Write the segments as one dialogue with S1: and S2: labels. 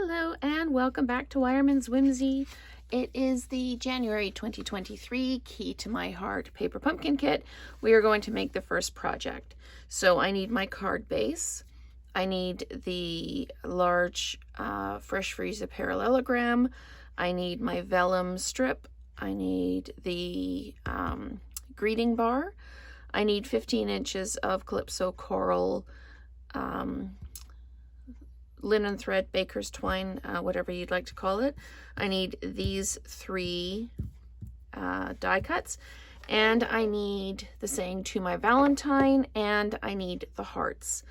S1: Hello and welcome back to Wireman's Whimsy. It is the January 2023 Key to My Heart paper pumpkin kit. We are going to make the first project. So I need my card base. I need the large Fresh Freesia parallelogram. I need my vellum strip. I need the greeting bar. I need 15 inches of Calypso Coral linen thread, baker's twine, whatever you'd like to call it. I need these 3 die cuts, and I need the saying to my Valentine, and I need the hearts.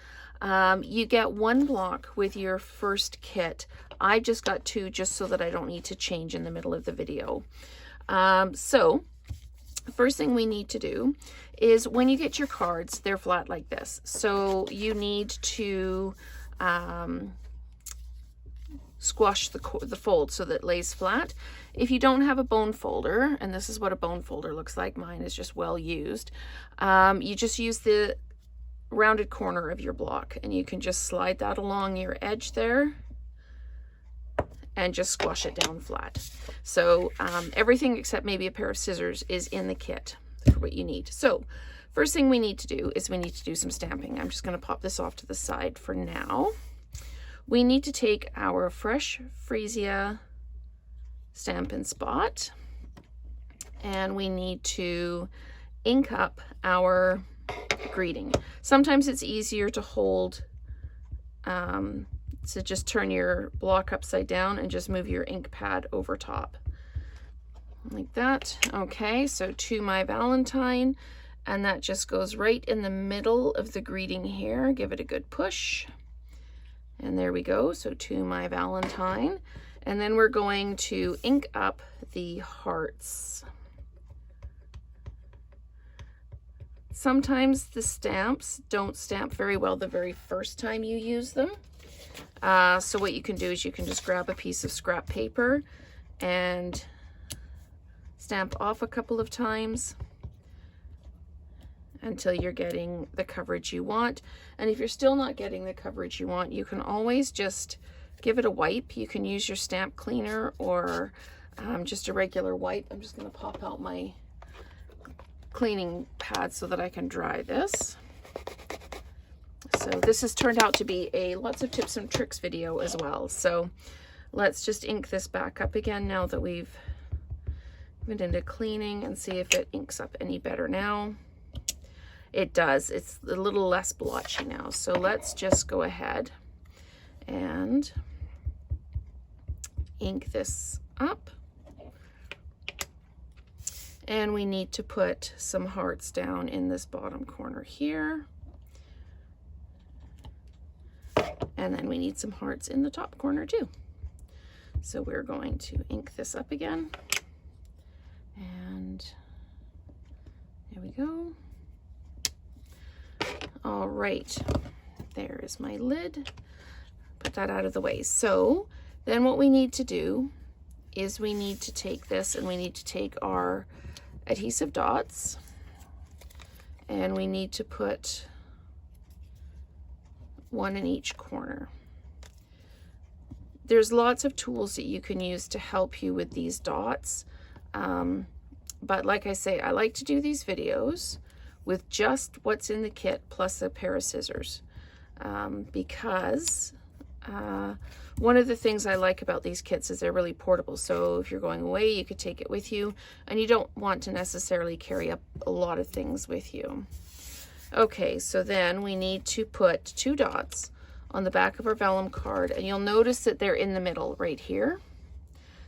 S1: You get 1 block with your first kit. I just got 2 just so that I don't need to change in the middle of the video. So first thing we need to do is when you get your cards, they're flat like this. So you need to squash the fold so that it lays flat. If you don't have a bone folder, and this is what a bone folder looks like, mine is just well used, you just use the rounded corner of your block and you can just slide that along your edge there and just squash it down flat. So everything except maybe a pair of scissors is in the kit for what you need. So first thing we need to do is we need to do some stamping. I'm just going to pop this off to the side for now. We need to take our Fresh Freesia Stampin' Spot and we need to ink up our greeting. Sometimes it's easier to hold, so just turn your block upside down and just move your ink pad over top. Like that. Okay, so to my Valentine, and that just goes right in the middle of the greeting here. Give it a good push. And there we go, so to my Valentine. And then we're going to ink up the hearts. Sometimes the stamps don't stamp very well the very first time you use them. So what you can do is you can just grab a piece of scrap paper and stamp off a couple of times until you're getting the coverage you want. And if you're still not getting the coverage you want, you can always just give it a wipe. You can use your stamp cleaner or just a regular wipe. I'm just going to pop out my cleaning pad so that I can dry this. So this has turned out to be a lots of tips and tricks video as well. So let's just ink this back up again now that we've went into cleaning and see if it inks up any better now. It does. It's a little less blotchy now. So let's just go ahead and ink this up. And we need to put some hearts down in this bottom corner here. And then we need some hearts in the top corner too. So we're going to ink this up again. And there we go. All right, there is my lid. Put that out of the way. So then what we need to do is we need to take this and we need to take our adhesive dots and we need to put 1 in each corner. There's lots of tools that you can use to help you with these dots. But like I say, I like to do these videos with just what's in the kit plus a pair of scissors, because one of the things I like about these kits is they're really portable. So if you're going away, you could take it with you, and you don't want to necessarily carry up a lot of things with you. Okay, so then we need to put 2 dots on the back of our vellum card, and you'll notice that they're in the middle right here.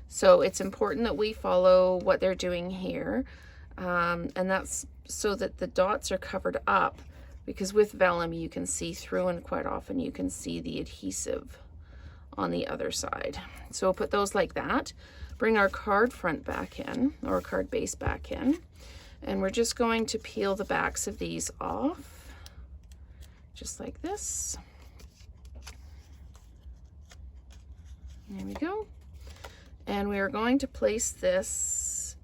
S1: So it's important that we follow what they're doing here, and that's so that the dots are covered up, because with vellum you can see through and quite often you can see the adhesive on the other side. So we'll put those like that. Bring our card front back in, or card base back in, and we're just going to peel the backs of these off, just like this. There we go. And we are going to place this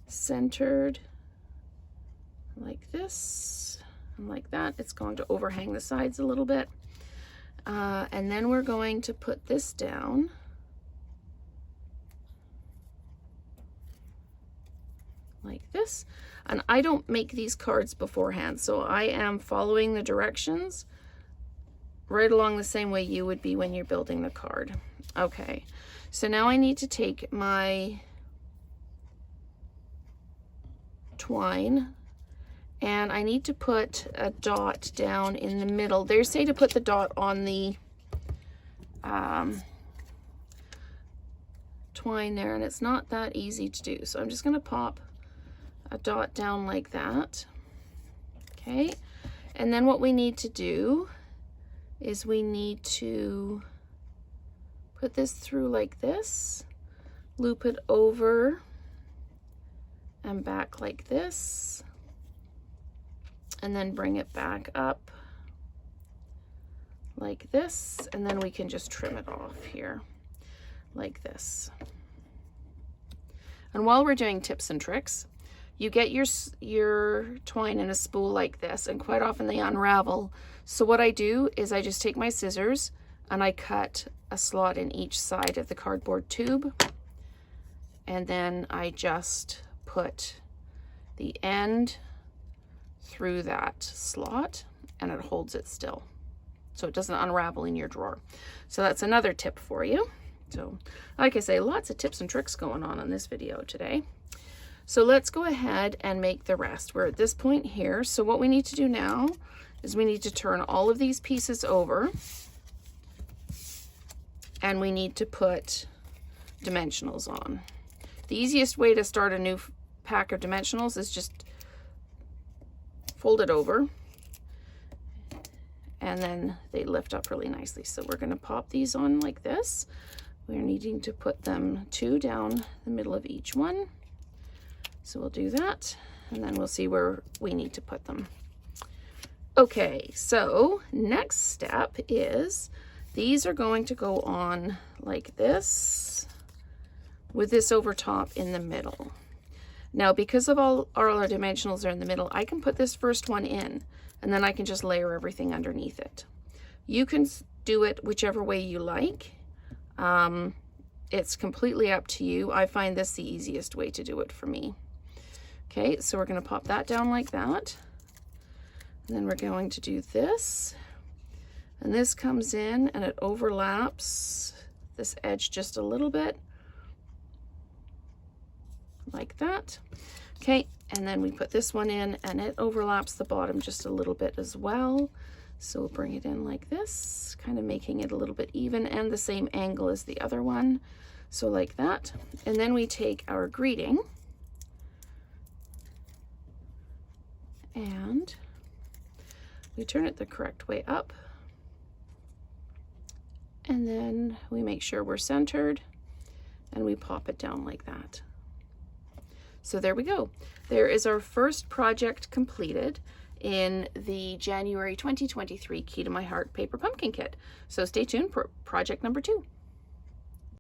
S1: centered like this and like that. It's going to overhang the sides a little bit. And And then we're going to put this down. Like this. And I don't make these cards beforehand, so I am following the directions right along the same way you would be when you're building the card. Okay, so now I need to take my twine and I need to put a dot down in the middle. They say to put the dot on the twine there, and it's not that easy to do. So I'm just going to pop a dot down like that. Okay, and then what we need to do is we need to put this through like this, loop it over and back like this, and then bring it back up like this, and then we can just trim it off here like this. And while we're doing tips and tricks, you get your twine in a spool like this, and quite often they unravel. So what I do is I just take my scissors and I cut a slot in each side of the cardboard tube, and then I just put the end through that slot and it holds it still so it doesn't unravel in your drawer. So that's another tip for you. So like I say, lots of tips and tricks going on in this video today. So let's go ahead and make the rest. We're at this point here. So what we need to do now is we need to turn all of these pieces over, and we need to put dimensionals on. The easiest way to start a new pack of dimensionals is just fold it over, and then they lift up really nicely. So we're going to pop these on like this. We're needing to put them 2 down the middle of each one. So we'll do that, and then we'll see where we need to put them. Okay, so next step is these are going to go on like this with this over top in the middle. Now, because of all our dimensionals are in the middle, I can put this first one in, and then I can just layer everything underneath it. You can do it whichever way you like. It's completely up to you. I find this the easiest way to do it for me. Okay, so we're going to pop that down like that. And then we're going to do this. And this comes in and it overlaps this edge just a little bit. Like that. Okay, and then we put this one in and it overlaps the bottom just a little bit as well. So we'll bring it in like this, kind of making it a little bit even and the same angle as the other one. So like that. And then we take our greeting and we turn it the correct way up. And then we make sure we're centered and we pop it down like that. So there we go. There is our first project completed in the January 2023 Key to My Heart Paper Pumpkin Kit. So stay tuned for project number 2.